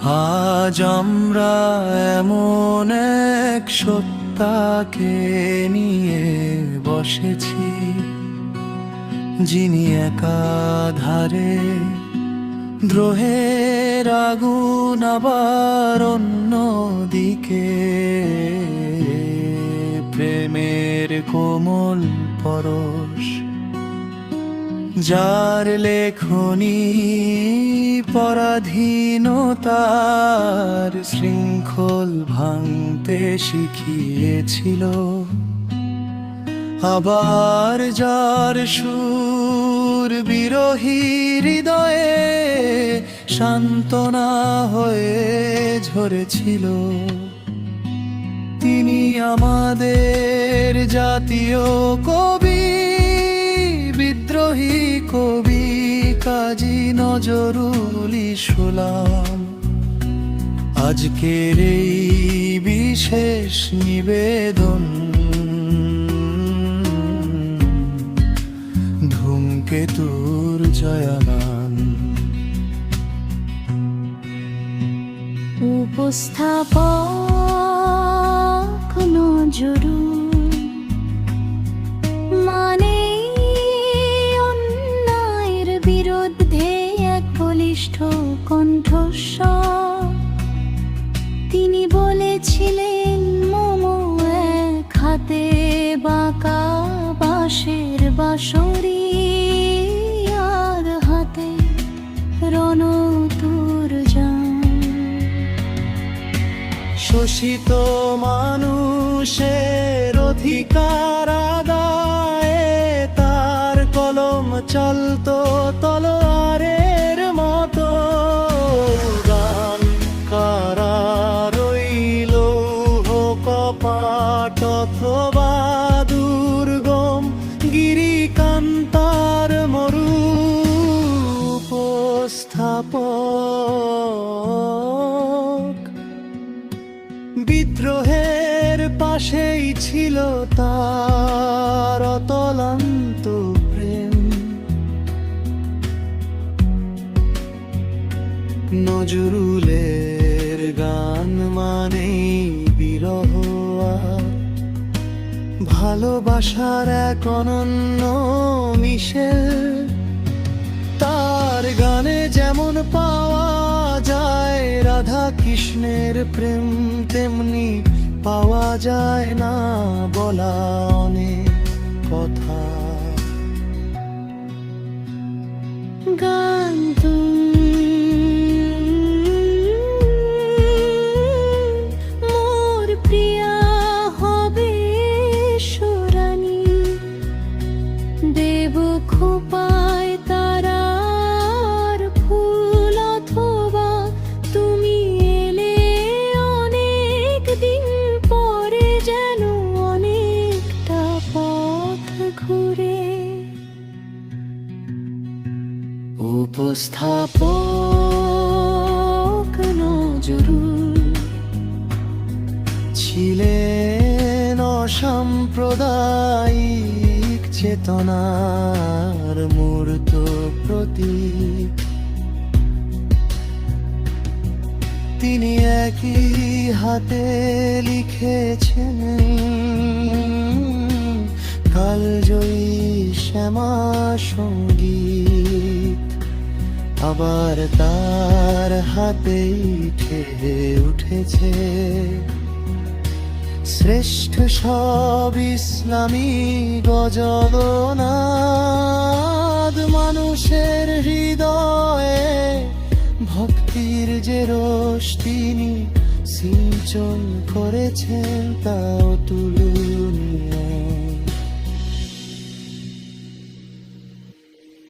আজ আমরা এমন এক সত্তাকে নিয়ে বসেছি, যিনি একাধারে দ্রোহের আগুন, আবার অন্যদিকে প্রেমের কোমল পরশ। যার লেখনী পরাধীনতার শৃঙ্খল ভাঙতে শিখিয়েছিল, আবার যার সুর বিরহী হৃদয়ে সান্ত্বনা হয়ে ঝরেছিল। তিনি আমাদের জাতীয় কবি, বিদ্রোহী কবি কাজী নজরুল ইসলাম। আজকের এই বিশেষ নিবেদন ধূমকেতুর জয়গান। উপস্থাপক নজরুল মানে অন্যায়ের বিরুদ্ধে এক বলিষ্ঠ কণ্ঠস্বর। তিনি বলেছিলেন, মোমো এক হাতে বাঁকা বাঁশের বাঁশরি, আর হাতে রণতুরজান। শোষিত মানুষের অধিকার আদায়ে তার কলম চলতো তলোয়ারের মতো। গান কারা রইল কপাট অথবা দুর্গম গিরিকান্তার মরু। উপস্থাপক বিদ্রোহের পাশেই ছিল তার অতলান্ত প্রেম। নজরুলের গান মানেই বিরহ আর ভালোবাসার এক অনন্য মিশেল। তার গানে যেমন পাওয়া যায় রাধা কৃষ্ণের প্রেম, তেমনি পাওয়া যায় না বলা অনেক কথা। গান মোর প্রিয়া হবে সুরানী, দেব খোপায় তারার ফুল, অথবা তুমি এলে অনেক দিন পরে, যেন অনেকটা পথ ঘুরে। উপস্থাপক নজরুল ছিলেন অসাম্প্রদায়িক চেতনার মূর্ত প্রতীক। তিনি একই হাতে লিখেছেন কালজয়ী শ্যামা সঙ্গীত, আবার তার হাতেই ঠেলে উঠেছে শ্রেষ্ঠ সব ইসলামী গজলনাদ। মানুষের হৃদয়ে ভক্তির যে রোষ তিনি সিঞ্চন করেছেন, তা অতুল।